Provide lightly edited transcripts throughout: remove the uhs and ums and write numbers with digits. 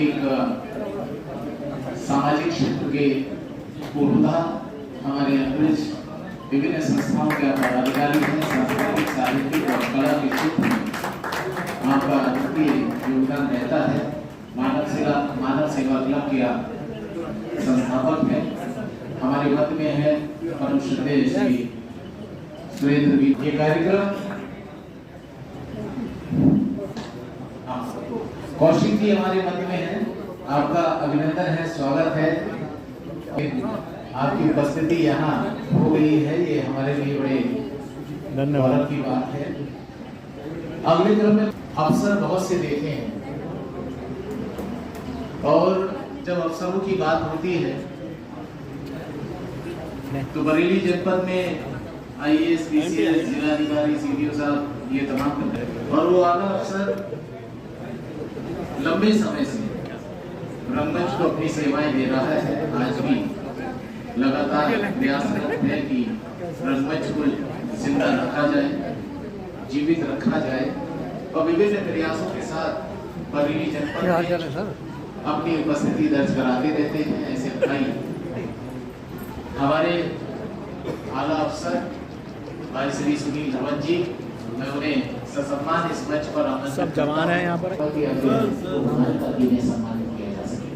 एक सामाजिक क्षेत्र के पूर्णता हमारे अंग्रेज विभिन्न संस्थाओं के पदाधिकारी हैं, सांस्कृतिक, साहित्यिक और कला के क्षेत्र में आपका अद्वितीय योगदान रहता है। मानव सेवा क्लब के संस्थापक हैं। हमारे मध्य में है परम श्रद्धेय श्री सुरेंद्र भी। ये कार्यक्रम कौशिक जी हमारे मध्य में है। आपका अभिनंदन है, स्वागत है। आपकी उपस्थिति यहाँ हो गई है, ये हमारे लिए बड़े धन्यवाद की बात है। अगले क्रम में अवसर बहुत से देखे हैं और जब अवसरों की बात होती है तो बरेली जनपद में IAS, PCS, जिलाधिकारी, CDO साहब ये तमाम करते हैं और वो आगा अवसर लंबे समय से रंगमंच को अपनी सेवाएं दे रहा है। आज भी लगातार प्रयासरत है कि रंगमंच को जिंदा रखा जाए, जीवित रखा जाए और विभिन्न प्रयासों के साथ बरेली जनपद में अपनी उपस्थिति दर्ज कराते रहते हैं। ऐसे भाई हमारे आला अफसर भाई श्री सुनील धवन जी, मैं उन्हें ससम्मान इस मंच पर आमंत्रित सब जवान हैं यहाँ पर सम्मानित किया जा सके।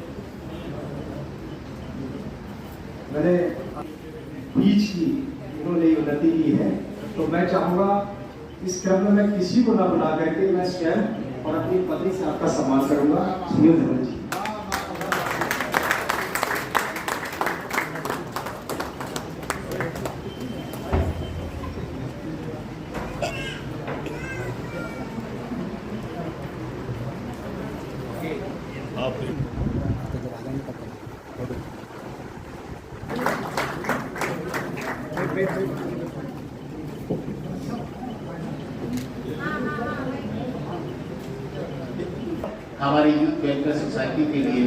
मैंने बीच की इन्होंने उन्नति की है, तो मैं चाहूंगा इस क्रम में मैं किसी को ना बुला करके मैं स्वयं और अपनी पत्नी से आपका सम्मान करूंगा। सुनील धवन जी। हमारी यूथ वेलफेयर सोसाइटी के लिए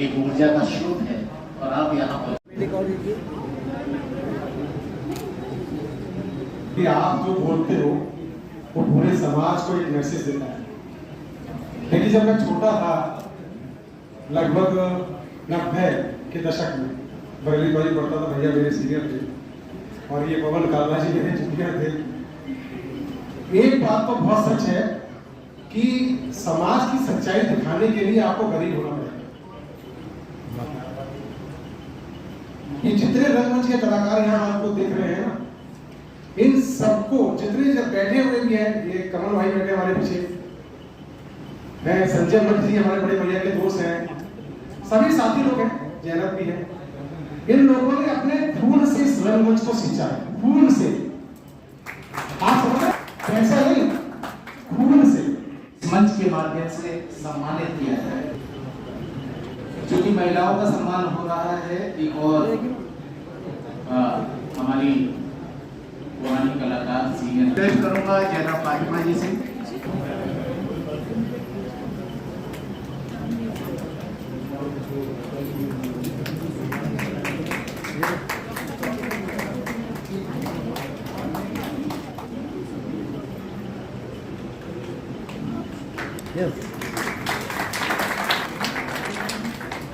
एक ऊर्जा का स्रोत है और आप यहाँ पर कि आप जो बोलते हो वो पूरे समाज को एक मैसेज देता है। लेकिन जब मैं छोटा था, लगभग 90 के दशक में बरेली कॉलेज पढ़ता था, भैया मेरे सीनियर थे और ये पवन कालवा जी मेरे जूनियर थे। एक बात तो बहुत सच है कि समाज की सच्चाई दिखाने के लिए आपको गरीब होना पड़ेगा। ये जितने रंगमंच के कलाकार यहाँ आपको देख रहे हैं ना, इन सबको जितने जब बैठे हुए भी हैं, ये कमल भाई बैठे हमारे पीछे हैं, संजय भट्ट जी हमारे बड़े भैया के दोस्त हैं, सभी साथी लोग हैं, जैनब भी है। इन लोगों ने अपने खून से इस रंगमंच को सींचा है, खून से। आप समझ रहे, पैसा नहीं, खून से मंच के माध्यम से सम्मानित किया जाए। क्योंकि महिलाओं का सम्मान हो रहा है, एक और हमारी पुरानी कलाकार सीनियर करूंगा जनाब फातिमा जी से।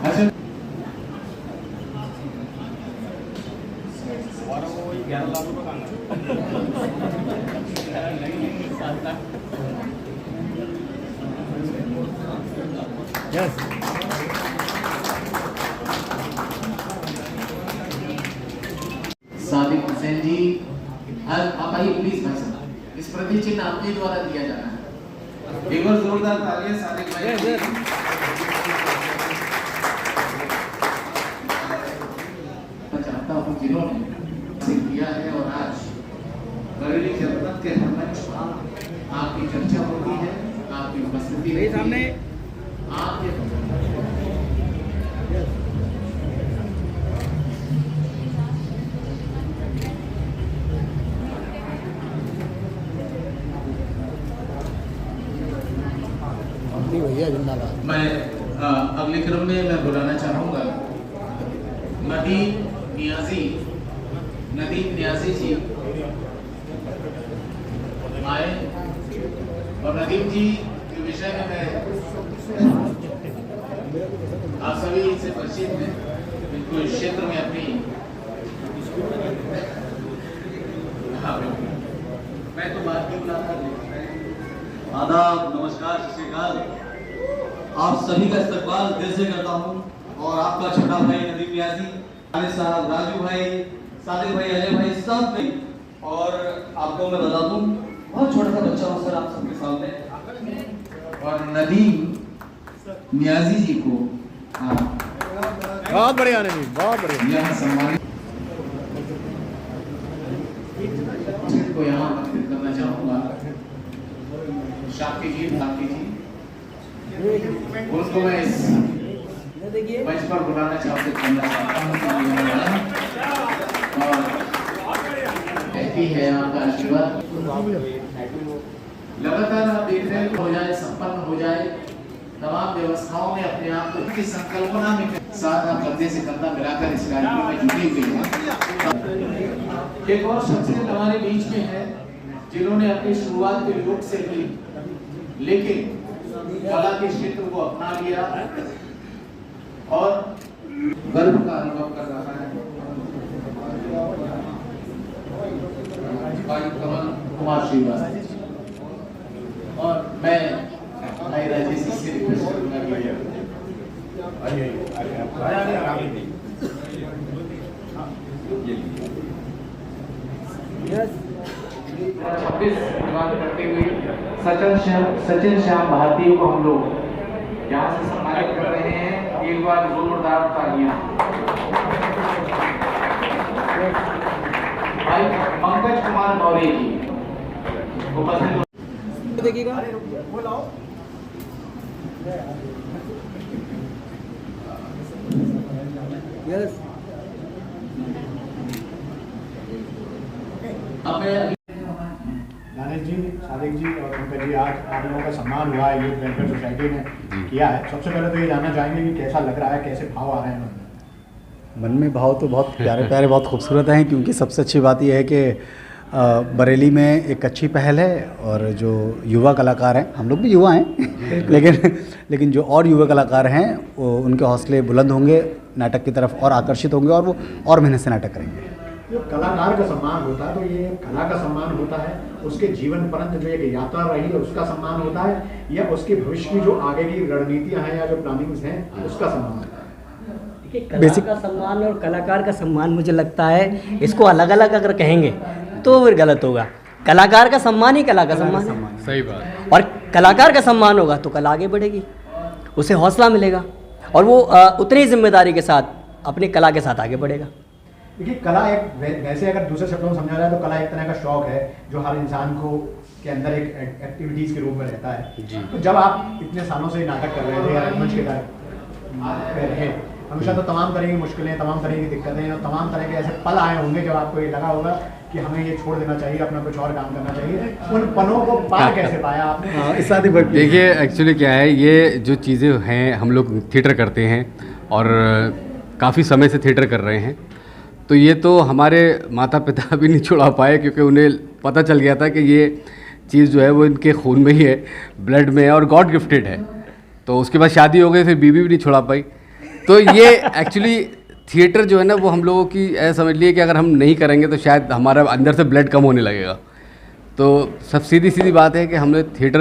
अच्छा, सादिक हुसैन जी, आप आइए प्लीज भाई साहब। इस प्रति चिन्ह आपके द्वारा दिया जाना है। एक बार जोरदार तालियां सादिक भाई। चाहता हूँ जिन्होंने किया है और आज बरेली जनपद के मंच आपकी चर्चा होती है, आपकी उपस्थिति सामने आपके भैया जिंदाबाद। मैं अगले क्रम में मैं बुलाना चाहूंगा नदीम नियाजी जी आए और नदीम जी के विषय में मैं आप सभी इनसे परिचित हैं, इनको इस क्षेत्र में अपनी हाँ, मैं तो बात की बुलाता हूँ। आदाब, नमस्कार, सत श्री अकाल। आप सभी का इस्तकबाल दिल से करता हूँ और आपका छोटा भाई नदीम नियाजी, खालिद साहब, राजू भाई, सादिक भाई, अजय भाई, सब नहीं। और आपको मैं बता दूँ, बहुत छोटा सा बच्चा हूँ सर आप सबके सामने। और नदीम नियाजी जी को हाँ बहुत बढ़िया नहीं, बहुत बढ़िया। यहाँ सम्मानित को यहाँ उपस्थित करना चाहूँगा। शाक्य जी, भाकी जी, उनको मैं इस मंच पर बुलाना चाहता हूँ और हैप्पी है आपका आशीर्वाद। लगातार आप देख रहे हैं हो जाए, संपन्न हो जाए, तमाम व्यवस्थाओं में अपने आप को की संकल्पना में साथ आप कंधे से कंधा मिलाकर इस कार्यक्रम में जुटे हुए हैं। एक और शख्सियत हमारे बीच में है जिन्होंने अपनी शुरुआत के युग से ही लेकिन कला के क्षेत्र को अपना लिया और गर्व का अनुभव कर रहा है। भाई कमल कुमार श्रीवास्तव और मैं भाई राजेश से रिक्वेस्ट करूंगा कि 26 बात करते हुए सचिन श्याम भारती को हम लोग यहाँ से सम्मानित कर रहे हैं। एक बार जोरदार तालियां। भाई पंकज कुमार मौर्य जी उपस्थित देखिएगा। यस। दानिश जी, सादिक जी और पंकज जी, आज आप लोगों का सम्मान हुआ है, यूथ वेलफेयर सोसाइटी ने किया है। सबसे पहले तो ये जानना चाहेंगे कि कैसा लग रहा है, कैसे भाव आ रहे हैं मन में? भाव तो बहुत प्यारे प्यारे, बहुत खूबसूरत हैं, क्योंकि सबसे अच्छी बात यह है कि बरेली में एक अच्छी पहल है और जो युवा कलाकार हैं, हम लोग भी युवा हैं लेकिन जो और युवा कलाकार हैं वो उनके हौसले बुलंद होंगे, नाटक की तरफ और आकर्षित होंगे और वो और मेहनत से नाटक करेंगे। जो कलाकार का सम्मान होता है तो ये कला का सम्मान होता है, उसके जीवन पर्यंत जो एक यात्रा रही है उसका सम्मान होता है, या उसके भविष्य की जो आगे की रणनीतियाँ हैं या जो प्लानिंग्स हैं उसका सम्मान होता है? कला का सम्मान और कलाकार का सम्मान, मुझे लगता है इसको अलग अलग अगर कहेंगे तो फिर गलत होगा। कलाकार का सम्मान ही कला का सम्मान है। सही बात। और कलाकार का सम्मान होगा तो कला आगे बढ़ेगी, उसे हौसला मिलेगा और वो उतनी जिम्मेदारी के साथ अपनी कला के साथ आगे बढ़ेगा। देखिए, कला एक वैसे अगर दूसरे शब्दों में समझा जाए तो कला एक तरह का शौक है जो हर इंसान को के अंदर एक एक्टिविटीज़ के रूप में रहता है। तो जब आप इतने सालों से नाटक कर रहे थे या रंगमंच के रहे, हमेशा तो तमाम तरह की मुश्किलें, तमाम तरह की दिक्कतें और तमाम तरह के ऐसे पल आए होंगे जब आपको ये लगा होगा कि हमें ये छोड़ देना चाहिए, अपना कुछ और काम करना चाहिए। उन पलों को पार कैसे पाया आपने? देखिए, एक्चुअली क्या है, ये जो चीज़ें हैं, हम लोग थिएटर करते हैं और काफ़ी समय से थिएटर कर रहे हैं, तो ये तो हमारे माता पिता भी नहीं छुड़ा पाए, क्योंकि उन्हें पता चल गया था कि ये चीज़ जो है वो इनके खून में ही है, ब्लड में है और गॉड गिफ्टेड है। तो उसके बाद शादी हो गई, फिर बीवी भी नहीं छुड़ा पाई। तो ये एक्चुअली थिएटर जो है ना, वो हम लोगों की ऐसा समझ लिए कि अगर हम नहीं करेंगे तो शायद हमारा अंदर से ब्लड कम होने लगेगा। तो सब सीधी बात है कि हम लोग थिएटर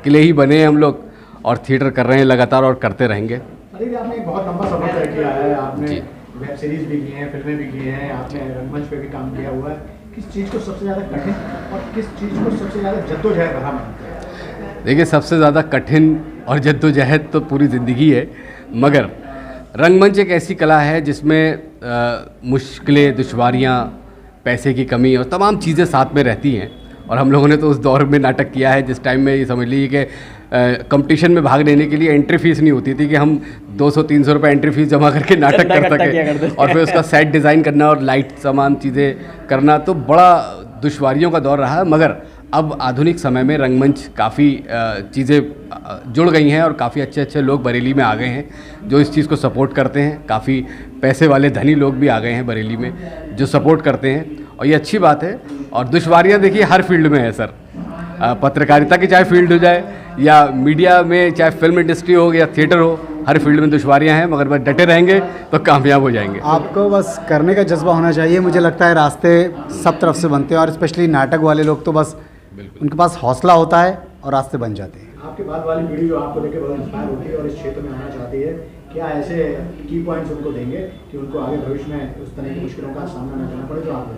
के लिए ही बने हैं हम लोग, और थिएटर कर रहे हैं लगातार और करते रहेंगे। अरे आपने एक बहुत लंबा सफर तय किया है, आपने वेब सीरीज भी की हैं, फिल्में भी की हैं, आपने रंगमंच पे भी काम किया हुआ है। किस चीज़ को सबसे ज़्यादा कठिन और किस चीज़ को सबसे ज़्यादा जद्दोजहद भरा मानते हैं? देखिए, सबसे ज़्यादा कठिन और जद्दोजहद तो पूरी ज़िंदगी है, मगर रंगमंच एक ऐसी कला है जिसमें मुश्किलें, दुश्वारियाँ, पैसे की कमी और तमाम चीज़ें साथ में रहती हैं। और हम लोगों ने तो उस दौर में नाटक किया है जिस टाइम में ये समझ लीजिए कि कंपटीशन में भाग लेने के लिए एंट्री फीस नहीं होती थी, कि हम 200-300 रुपये एंट्री फीस जमा करके नाटक कर सकें, और फिर उसका सेट डिज़ाइन करना और लाइट तमाम चीज़ें करना, तो बड़ा दुश्वारियों का दौर रहा है। मगर अब आधुनिक समय में रंगमंच काफ़ी चीज़ें जुड़ गई हैं और काफ़ी अच्छे लोग बरेली में आ गए हैं जो इस चीज़ को सपोर्ट करते हैं। काफ़ी पैसे वाले धनी लोग भी आ गए हैं बरेली में जो सपोर्ट करते हैं, और ये अच्छी बात है। और दुश्वारियाँ देखिए हर फील्ड में है सर, पत्रकारिता की चाहे फील्ड हो जाए या मीडिया में, चाहे फिल्म इंडस्ट्री हो या थिएटर हो, हर फील्ड में दुश्वारियां हैं, मगर बस डटे रहेंगे तो कामयाब हो जाएंगे। आपको बस करने का जज्बा होना चाहिए। मुझे लगता है रास्ते सब तरफ से बनते हैं, और स्पेशली नाटक वाले लोग तो बस उनके पास हौसला होता है और रास्ते बन जाते हैं। आपके बाद वाली पीढ़ी जो आपको लेकर बहुत इंस्पायर होती है और इस क्षेत्र में आना चाहती है, क्या ऐसे की पॉइंट्स उनको देंगे कि उनको आगे भविष्य में उस तरह की मुश्किलों का सामना न करना पड़े जो आप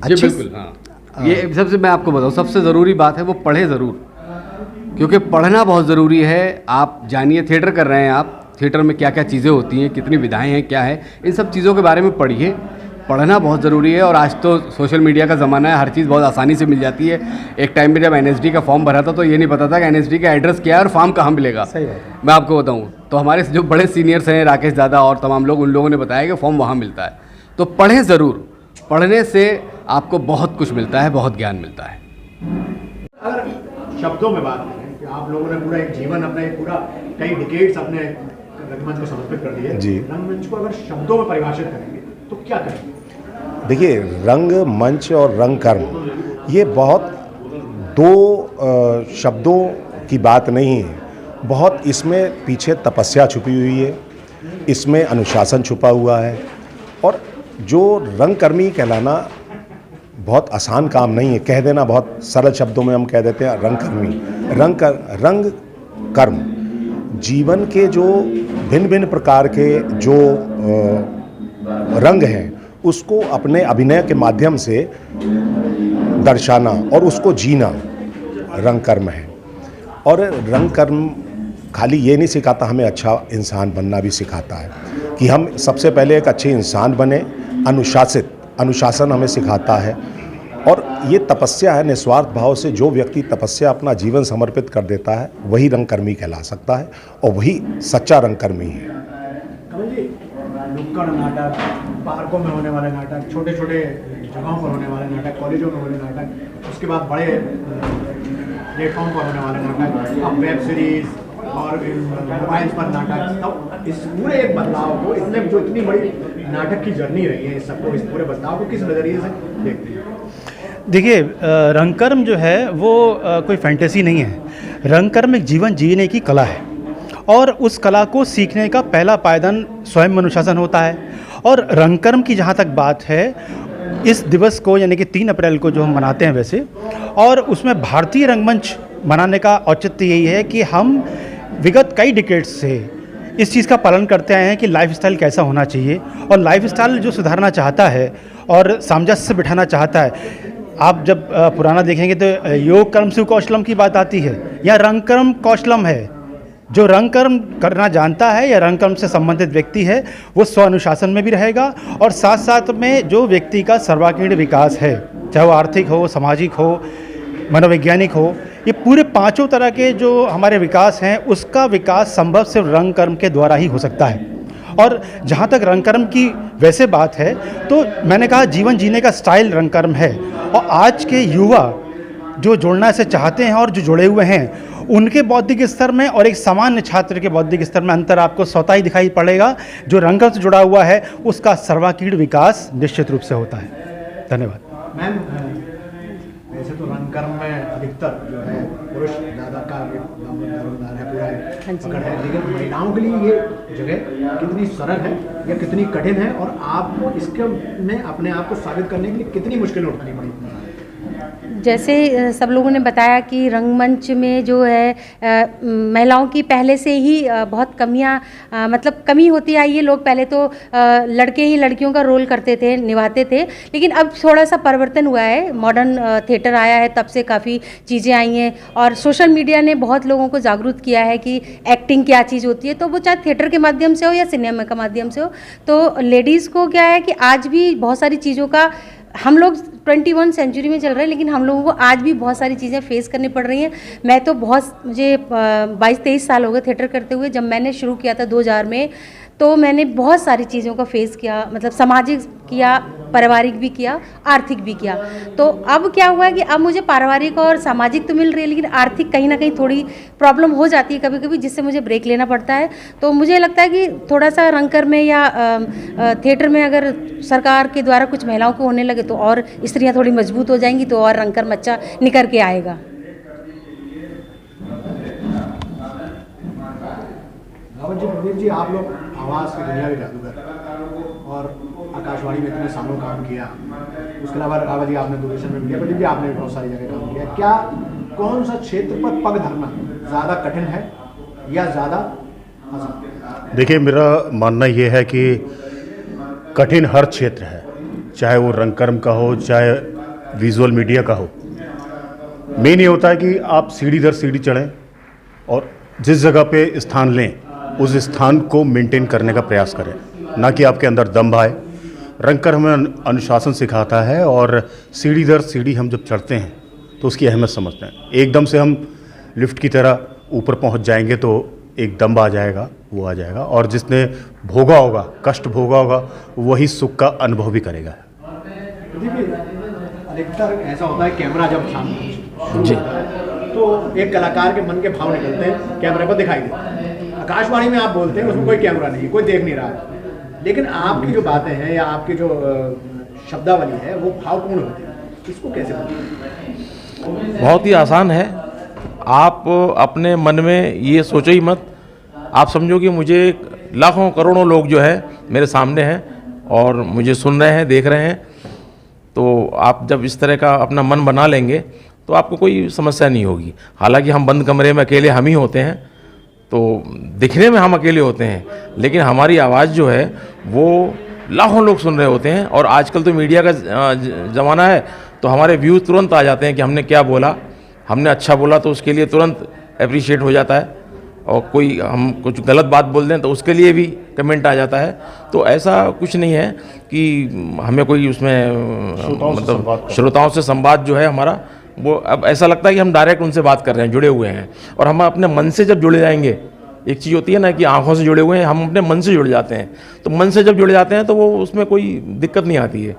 जी बिल्कुल, हाँ। ये सबसे मैं आपको बताऊँ, सबसे ज़रूरी बात है वो पढ़े ज़रूर, क्योंकि पढ़ना बहुत ज़रूरी है। आप जानिए, थिएटर कर रहे हैं आप, थिएटर में क्या क्या चीज़ें होती हैं, कितनी विधाएं हैं, क्या है, इन सब चीज़ों के बारे में पढ़िए। पढ़ना बहुत ज़रूरी है। और आज तो सोशल मीडिया का ज़माना है, हर चीज़ बहुत आसानी से मिल जाती है। एक टाइम में जब NSD का फॉर्म भरा था तो ये नहीं पता था कि NSD का एड्रेस क्या है और फॉर्म कहाँ मिलेगा। सही बात है। मैं आपको बताऊँ तो हमारे जो बड़े सीनियर्स हैं, राकेश दादा और तमाम लोग, उन लोगों ने बताया कि फॉर्म वहाँ मिलता है। तो पढ़ें ज़रूर, पढ़ने से आपको बहुत कुछ मिलता है, बहुत ज्ञान मिलता है। अगर शब्दों में बात करें कि आप लोगों ने पूरा एक जीवन अपना एक पूरा कई डिकेड्स अपने रंगमंच को समर्पित कर दिए जी। रंगमंच को अगर शब्दों में परिभाषित करेंगे तो क्या करेंगे? देखिए, रंग मंच और रंग कर्म ये बहुत दो शब्दों की बात नहीं है। बहुत इसमें पीछे तपस्या छुपी हुई है, इसमें अनुशासन छुपा हुआ है। और जो रंगकर्मी कहलाना बहुत आसान काम नहीं है। कह देना बहुत सरल शब्दों में हम कह देते हैं रंगकर्मी। रंग कर्म जीवन के जो भिन्न भिन्न प्रकार के जो रंग हैं उसको अपने अभिनय के माध्यम से दर्शाना और उसको जीना रंग कर्म है। और रंग कर्म खाली ये नहीं सिखाता, हमें अच्छा इंसान बनना भी सिखाता है कि हम सबसे पहले एक अच्छे इंसान बने, अनुशासन हमें सिखाता है। और ये तपस्या है, निस्वार्थ भाव से जो व्यक्ति तपस्या अपना जीवन समर्पित कर देता है वही रंगकर्मी कहला सकता है और वही सच्चा रंगकर्मी है। कमल जी, नुक्कड़ नाटक, पार्कों में होने वाले नाटक, छोटे छोटे जगहों पर होने वाले नाटक, कॉलेजों में होने नाटक, उसके बाद बड़े प्लेटफॉर्म पर होने वाले नाटक, अब वेब सीरीज और मोबाइल पर नाटक, अब इस पूरे एक बदलाव को, इतने जो इतनी बड़ी नाटक की जर्नी रही है, इस सबको, इस पूरे बदलाव को किस नज़रिए से देखते हैं? देखिए, रंगकर्म जो है वो कोई फैंटेसी नहीं है। रंगकर्म एक जीवन जीने की कला है और उस कला को सीखने का पहला पायदान स्वयं अनुशासन होता है। और रंगकर्म की जहाँ तक बात है, इस दिवस को यानी कि 3 अप्रैल को जो हम मनाते हैं वैसे, और उसमें भारतीय रंगमंच मनाने का औचित्य यही है कि हम विगत कई डिकेड्स से इस चीज़ का पालन करते आए हैं कि लाइफस्टाइल कैसा होना चाहिए, और लाइफस्टाइल जो सुधारना चाहता है और सामंजस्य बिठाना चाहता है। आप जब पुराना देखेंगे तो योग कर्म शिव कौशलम की बात आती है, या रंग कर्म कौशलम है। जो रंग कर्म करना जानता है या रंग कर्म से संबंधित व्यक्ति है वो स्व अनुशासन में भी रहेगा, और साथ साथ में जो व्यक्ति का सर्वांगीण विकास है, चाहे वो आर्थिक हो, सामाजिक हो, मनोवैज्ञानिक हो, ये पूरे 5 तरह के जो हमारे विकास हैं उसका विकास संभव सिर्फ रंग कर्म के द्वारा ही हो सकता है। और जहाँ तक रंगकर्म की वैसे बात है तो मैंने कहा जीवन जीने का स्टाइल रंगकर्म है, और आज के युवा जो जुड़ना से चाहते हैं और जो जुड़े हुए हैं उनके बौद्धिक स्तर में और एक सामान्य छात्र के बौद्धिक स्तर में अंतर आपको स्वतः ही दिखाई पड़ेगा। जो रंगकर्म से जुड़ा हुआ है उसका सर्वांगीण विकास निश्चित रूप से होता है। धन्यवाद। मैम, वैसे तो रंगकर्म में अधिकतर जो है पुरुष ज़्यादा का दारोमदार है, पूरा है, पकड़ है, लेकिन महिलाओं के लिए ये जगह कितनी सरल है या कितनी कठिन है, और आपको इसके में अपने आप को साबित करने के लिए कितनी मुश्किलें उठानी पड़ी? जैसे सब लोगों ने बताया कि रंगमंच में जो है महिलाओं की पहले से ही बहुत कमियां, मतलब कमी होती आई है। लोग पहले तो लड़के ही लड़कियों का रोल करते थे, निभाते थे, लेकिन अब थोड़ा सा परिवर्तन हुआ है। मॉडर्न थिएटर आया है, तब से काफ़ी चीज़ें आई हैं, और सोशल मीडिया ने बहुत लोगों को जागरूक किया है कि एक्टिंग क्या चीज़ होती है। तो वो चाहे थिएटर के माध्यम से हो या सिनेमा के माध्यम से हो, तो लेडीज़ को क्या है कि आज भी बहुत सारी चीज़ों का, हम लोग 21 सेंचुरी में चल रहे हैं, लेकिन हम लोगों को आज भी बहुत सारी चीज़ें फेस करनी पड़ रही हैं। मैं तो मुझे 22-23 साल हो गए थिएटर करते हुए। जब मैंने शुरू किया था 2000 में, तो मैंने बहुत सारी चीज़ों का फेस किया, मतलब सामाजिक किया, पारिवारिक भी किया, आर्थिक भी किया। तो अब क्या हुआ है कि अब मुझे पारिवारिक और सामाजिक तो मिल रही है, लेकिन आर्थिक कहीं ना कहीं थोड़ी प्रॉब्लम हो जाती है कभी कभी, जिससे मुझे ब्रेक लेना पड़ता है। तो मुझे लगता है कि थोड़ा सा रंगकर्म में या थिएटर में अगर सरकार के द्वारा कुछ महिलाओं को होने लगे तो और स्त्रियाँ थोड़ी मजबूत हो जाएंगी, तो और रंगकर्म अच्छा निखर के आएगा। प्रदीप जी, आप लोग आवाज़ की दुनिया के जादूगर और आकाशवाणी में इतने सालों काम किया, उसके अलावा राघव जी आपने दूरदर्शन में किया, प्रदीप जी आपने बहुत सारी जगह काम किया, क्या कौन सा क्षेत्र पर पग धरना ज़्यादा कठिन है या ज़्यादा आसान? देखिए, मेरा मानना ये है कि कठिन हर क्षेत्र है, चाहे वो रंगकर्म का हो, चाहे विजुअल मीडिया का हो। मेन ये होता है कि आप सीढ़ी दर सीढ़ी चढ़ें और जिस जगह पे स्थान लें उस स्थान को मेंटेन करने का प्रयास करें, ना कि आपके अंदर दम्भ आए। रंगकर्म हमें अनुशासन सिखाता है और सीढ़ी दर सीढ़ी हम जब चढ़ते हैं तो उसकी अहमियत समझते हैं। एकदम से हम लिफ्ट की तरह ऊपर पहुंच जाएंगे तो एक दम्भ आ जाएगा, वो आ जाएगा, और जिसने भोगा होगा, कष्ट भोगा होगा, वही सुख का अनुभव भी करेगा। अधिकतर ऐसा होता है कैमरा जब सामने जी तो एक कलाकार के मन के भाव निकलते हैं, कैमरे पर दिखाई देते हैं। आकाशवाणी में आप बोलते हैं उसमें कोई कैमरा नहीं, कोई देख नहीं रहा है, लेकिन आपकी जो बातें हैं या आपकी जो शब्दावली है वो भावपूर्ण होती है, इसको कैसे बताएं? बहुत ही आसान है। आप अपने मन में ये सोचो ही मत, आप समझो कि मुझे लाखों करोड़ों लोग जो है मेरे सामने हैं और मुझे सुन रहे हैं, देख रहे हैं। तो आप जब इस तरह का अपना मन बना लेंगे तो आपको कोई समस्या नहीं होगी। हालांकि हम बंद कमरे में अकेले हम ही होते हैं, तो दिखने में हम अकेले होते हैं, लेकिन हमारी आवाज़ जो है वो लाखों लोग सुन रहे होते हैं। और आजकल तो मीडिया का ज़माना है, तो हमारे व्यूज़ तुरंत आ जाते हैं कि हमने क्या बोला, हमने अच्छा बोला तो उसके लिए तुरंत अप्रिशिएट हो जाता है, और कोई हम कुछ गलत बात बोल दें तो उसके लिए भी कमेंट आ जाता है। तो ऐसा कुछ नहीं है कि हमें कोई उसमें मतलब श्रोताओं से संवाद जो है हमारा, वो अब ऐसा लगता है कि हम डायरेक्ट उनसे बात कर रहे हैं, जुड़े हुए हैं। और हम अपने मन से जब जुड़े जाएंगे, एक चीज़ होती है ना कि आंखों से जुड़े हुए हैं, हम अपने मन से जुड़ जाते हैं, तो मन से जब जुड़े जाते हैं तो वो उसमें कोई दिक्कत नहीं आती है।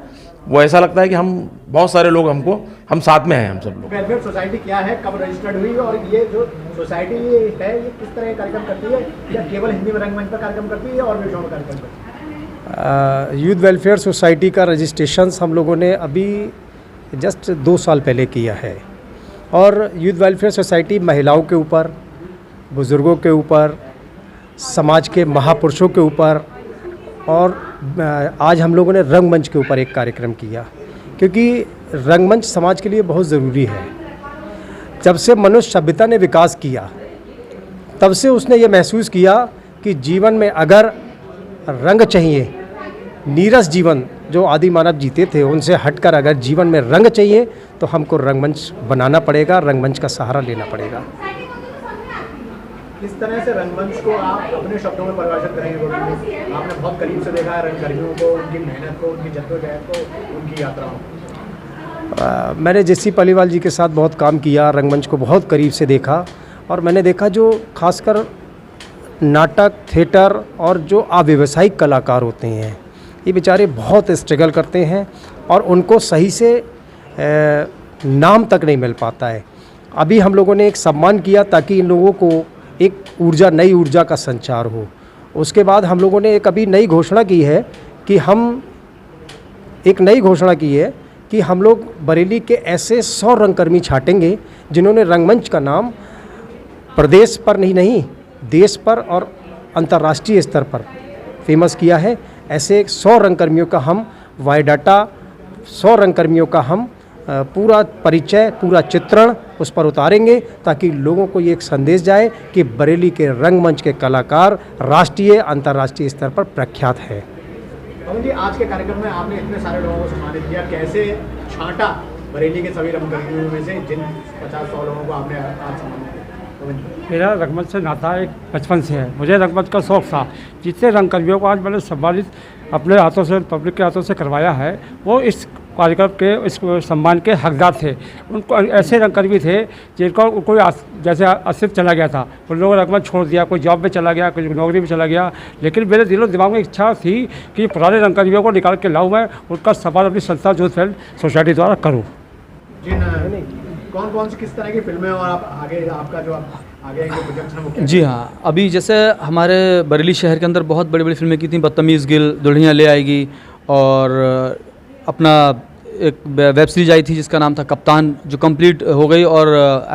वो ऐसा लगता है कि हम बहुत सारे लोग हम साथ में हैं, हम सब लोग। वेलफेयर सोसाइटी क्या है, कब रजिस्टर्ड हुई, और ये जो सोसाइटी है ये किस तरह कार्यक्रम करती है, या केवल हिंदी में रंगमंच पर कार्यक्रम करती है और विषयों में कार्यक्रम करती है? यूथ वेलफेयर सोसाइटी का रजिस्ट्रेशन हम लोगों ने अभी जस्ट 2 साल पहले किया है। और यूथ वेलफेयर सोसाइटी महिलाओं के ऊपर, बुज़ुर्गों के ऊपर, समाज के महापुरुषों के ऊपर, और आज हम लोगों ने रंगमंच के ऊपर एक कार्यक्रम किया, क्योंकि रंगमंच समाज के लिए बहुत ज़रूरी है। जब से मनुष्य सभ्यता ने विकास किया, तब से उसने ये महसूस किया कि जीवन में अगर रंग चाहिए, नीरस जीवन जो आदि मानव जीते थे उनसे हटकर अगर जीवन में रंग चाहिए तो हमको रंगमंच बनाना पड़ेगा, रंगमंच का सहारा लेना पड़ेगा। किस तरह से रंगमंच को आप अपने शब्दों में परिभाषित करेंगे? आपने बहुत करीब से देखा है रंगकर्मियों को, उनकी मेहनत को, उनकी जद्दोजहद को, उनकी यात्राओं। मैंने जेसी पालीवाल जी के साथ बहुत काम किया, रंगमंच को बहुत करीब से देखा, और मैंने देखा जो खासकर नाटक, थिएटर और जो अव्यवसायिक कलाकार होते हैं, ये बेचारे बहुत स्ट्रगल करते हैं और उनको सही से नाम तक नहीं मिल पाता है। अभी हम लोगों ने एक सम्मान किया ताकि इन लोगों को एक ऊर्जा, नई ऊर्जा का संचार हो। उसके बाद हम लोगों ने एक अभी नई घोषणा की है कि हम लोग बरेली के ऐसे 100 रंगकर्मी छाटेंगे जिन्होंने रंगमंच का नाम प्रदेश पर नहीं देश पर और अंतर्राष्ट्रीय स्तर पर फेमस किया है। ऐसे 100 रंगकर्मियों का हम बायोडाटा, 100 रंगकर्मियों का हम पूरा परिचय, पूरा चित्रण उस पर उतारेंगे, ताकि लोगों को ये एक संदेश जाए कि बरेली के रंगमंच के कलाकार राष्ट्रीय, अंतर्राष्ट्रीय स्तर पर प्रख्यात है। पवन जी, आज के कार्यक्रम में आपने इतने सारे लोगों को सम्मानित किया, कैसे छांटा बरेली के सभी रंगकर्मियों में से जिन 50-100 लोगों को आपने आज सम्मानित किया? मेरा रंगमंच से नाता एक बचपन से है, मुझे रंगमंच का शौक़ था। जितने रंगकर्मियों को आज मैंने सम्मानित अपने हाथों से, पब्लिक के हाथों से करवाया है, वो इस कार्यक्रम के, इस सम्मान के हकदार थे। उनको ऐसे रंगकर्मी थे जिनको कोई जैसे अस्तित्व चला गया था, उन लोगों ने रंगमंच छोड़ दिया, कोई जॉब में चला गया, कोई नौकरी में चला गया, लेकिन मेरे दिलो दिमाग में इच्छा थी कि पुराने रंगकर्मियों को निकाल के लाऊँ, मैं उनका सम्मान अपनी संस्था यूथ वेलफेयर सोसाइटी द्वारा करूँ। कौन सी किस तरह की फिल्में और आप आगे आपका जो आगे जो प्रोजेक्ट है वो? जी हाँ, अभी जैसे हमारे बरेली शहर के अंदर बहुत बड़ी बड़ी फिल्में की थी, बदतमीज़ गिल, दुल्हनिया ले आएगी, और अपना एक वेब सीरीज आई थी जिसका नाम था कप्तान, जो कंप्लीट हो गई और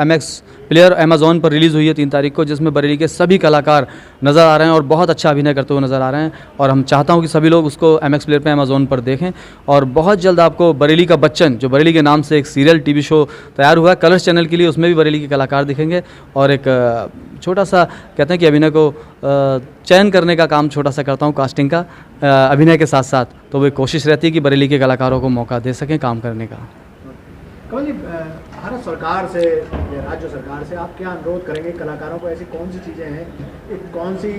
MX प्लेयर अमेज़ॉन पर रिलीज़ हुई है 3 तारीख को, जिसमें बरेली के सभी कलाकार नज़र आ रहे हैं और बहुत अच्छा अभिनय करते हुए नज़र आ रहे हैं। और हम चाहता हूं कि सभी लोग उसको MX प्लेयर पे अमेज़ॉन पर देखें। और बहुत जल्द आपको बरेली का बच्चन, जो बरेली के नाम से एक सीरियल टीवी शो तैयार हुआ है कलर्स चैनल के लिए, उसमें भी बरेली के कलाकार दिखेंगे। और एक छोटा सा कहते हैं कि अभिनय को चयन करने का काम छोटा सा करता हूँ कास्टिंग का, अभिनय के साथ साथ, तो वो कोशिश रहती है कि बरेली के कलाकारों को मौका दे सकें काम करने का। कमल जी, भारत सरकार से या राज्य सरकार से आप क्या अनुरोध करेंगे? कलाकारों को ऐसी कौन सी चीज़ें हैं, कौन सी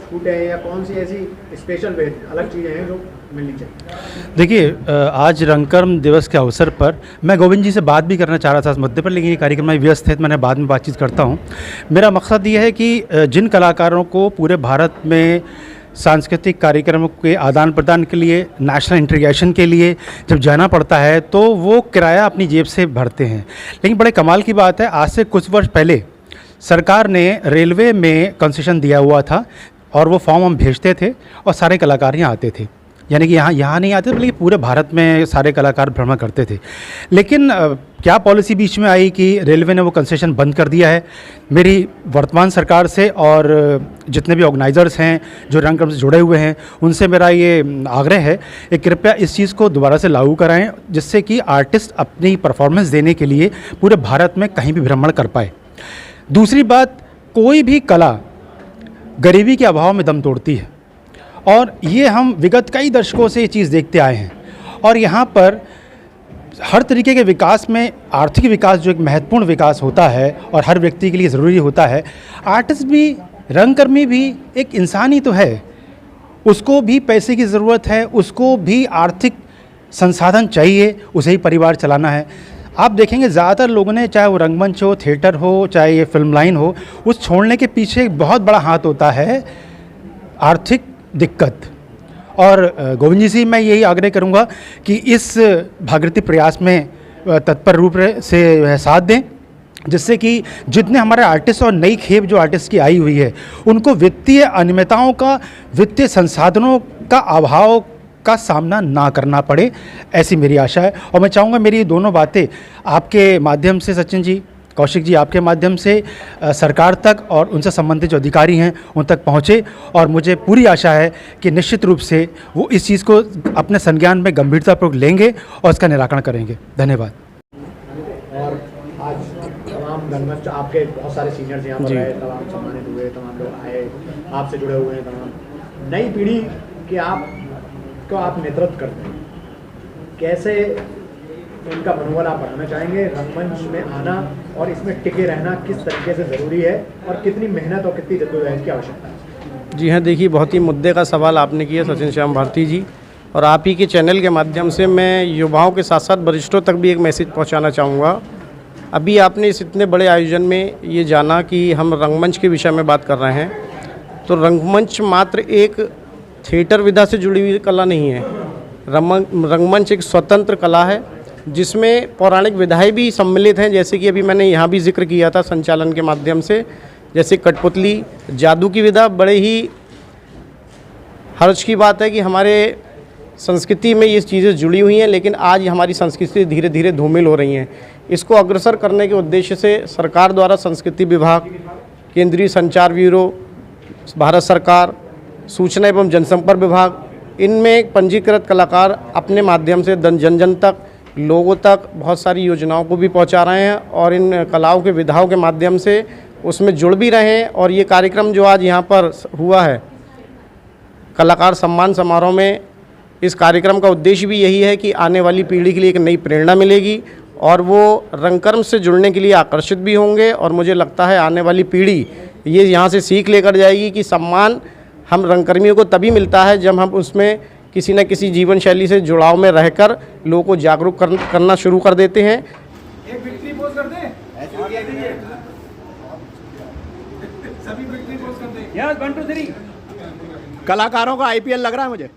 छूटें हैं या कौन सी ऐसी स्पेशल अलग चीज़ें हैं जो मिलनी चाहिए? देखिए, आज रंगकर्म दिवस के अवसर पर मैं गोविंद जी से बात भी करना चाह रहा था इस मुद्दे पर, लेकिन ये कार्यक्रम में व्यस्त है तो मैंने बाद में बातचीत करता हूँ। मेरा मकसद ये है कि जिन कलाकारों को पूरे भारत में सांस्कृतिक कार्यक्रमों के आदान प्रदान के लिए, नेशनल इंटीग्रेशन के लिए जब जाना पड़ता है तो वो किराया अपनी जेब से भरते हैं। लेकिन बड़े कमाल की बात है, आज से कुछ वर्ष पहले सरकार ने रेलवे में कंसेशन दिया हुआ था और वो फॉर्म हम भेजते थे और सारे कलाकार यहाँ आते थे। यानी कि यहाँ नहीं आते बल्कि पूरे भारत में सारे कलाकार भ्रमण करते थे। लेकिन क्या पॉलिसी बीच में आई कि रेलवे ने वो कंसेशन बंद कर दिया है। मेरी वर्तमान सरकार से और जितने भी ऑर्गेनाइजर्स हैं जो रंगकर्म से जुड़े हुए हैं उनसे मेरा ये आग्रह है कि कृपया इस चीज़ को दोबारा से लागू कराएं, जिससे कि आर्टिस्ट अपनी परफॉर्मेंस देने के लिए पूरे भारत में कहीं भी भ्रमण कर पाए। दूसरी बात, कोई भी कला गरीबी के अभाव में दम तोड़ती है और ये हम विगत कई दशकों से ये चीज़ देखते आए हैं। और यहाँ पर हर तरीके के विकास में आर्थिक विकास जो एक महत्वपूर्ण विकास होता है और हर व्यक्ति के लिए ज़रूरी होता है, आर्टिस्ट भी, रंगकर्मी भी एक इंसान ही तो है। उसको भी पैसे की ज़रूरत है, उसको भी आर्थिक संसाधन चाहिए, उसे ही परिवार चलाना है। आप देखेंगे ज़्यादातर लोगों ने, चाहे वो रंगमंच हो, थिएटर हो, चाहे ये फिल्म लाइन हो, उस छोड़ने के पीछे एक बहुत बड़ा हाथ होता है आर्थिक दिक्कत। और गोविंद जी से मैं यही आग्रह करूंगा कि इस भागीरथी प्रयास में तत्पर रूप से साथ दें, जिससे कि जितने हमारे आर्टिस्ट और नई खेप जो आर्टिस्ट की आई हुई है उनको वित्तीय अनियमितताओं का, वित्तीय संसाधनों का अभाव का सामना ना करना पड़े, ऐसी मेरी आशा है। और मैं चाहूँगा मेरी दोनों बातें आपके माध्यम से, सचिन जी, कौशिक जी, आपके माध्यम से सरकार तक और उनसे संबंधित जो अधिकारी हैं उन तक पहुँचे। और मुझे पूरी आशा है कि निश्चित रूप से वो इस चीज़ को अपने संज्ञान में गंभीरतापूर्वक लेंगे और इसका निराकरण करेंगे। धन्यवाद। और आज तमाम रंगमंच आपके बहुत सारे सीनियर्स यहाँ पर आए, तमाम सम्मानित हुए, तमाम लोग आए, आपसे जुड़े हुए हैं, तमाम नई पीढ़ी के आप नेतृत्व करते हैं, कैसे इनका मनोबल आप बढ़ाना चाहेंगे? रंगमंच में आना और इसमें टिके रहना किस तरीके से ज़रूरी है और कितनी मेहनत और कितनी जद्दोजहद की आवश्यकता है? जी हाँ, देखिए, बहुत ही मुद्दे का सवाल आपने किया सचिन श्याम भारती जी, और आप ही के चैनल के माध्यम से मैं युवाओं के साथ साथ वरिष्ठों तक भी एक मैसेज पहुंचाना चाहूँगा। अभी आपने इस इतने बड़े आयोजन में ये जाना कि हम रंगमंच के विषय में बात कर रहे हैं, तो रंगमंच मात्र एक थिएटर विधा से जुड़ी हुई कला नहीं है। रंगमंच एक स्वतंत्र कला है जिसमें पौराणिक विधाएं भी सम्मिलित हैं, जैसे कि अभी मैंने यहाँ भी जिक्र किया था संचालन के माध्यम से, जैसे कठपुतली, जादू की विधा। बड़े ही हर्ष की बात है कि हमारे संस्कृति में ये चीज़ें जुड़ी हुई हैं, लेकिन आज हमारी संस्कृति धीरे धीरे धूमिल हो रही हैं। इसको अग्रसर करने के उद्देश्य से सरकार द्वारा संस्कृति विभाग, केंद्रीय संचार ब्यूरो, भारत सरकार, सूचना एवं जनसंपर्क विभाग, इनमें पंजीकृत कलाकार अपने माध्यम से जन जन तक, लोगों तक बहुत सारी योजनाओं को भी पहुंचा रहे हैं और इन कलाओं के विधाओं के माध्यम से उसमें जुड़ भी रहे हैं। और ये कार्यक्रम जो आज यहाँ पर हुआ है, कलाकार सम्मान समारोह में, इस कार्यक्रम का उद्देश्य भी यही है कि आने वाली पीढ़ी के लिए एक नई प्रेरणा मिलेगी और वो रंगकर्म से जुड़ने के लिए आकर्षित भी होंगे। और मुझे लगता है आने वाली पीढ़ी ये यहाँ से सीख लेकर जाएगी कि सम्मान हम रंगकर्मियों को तभी मिलता है जब हम उसमें किसी न किसी जीवन शैली से जुड़ाव में रहकर लोगों को जागरूक करना शुरू कर देते हैं। एक विक्ट्री पोज कर दे, सभी विक्ट्री पोज कर दे। यस 1 2 3। कलाकारों का IPL लग रहा है मुझे।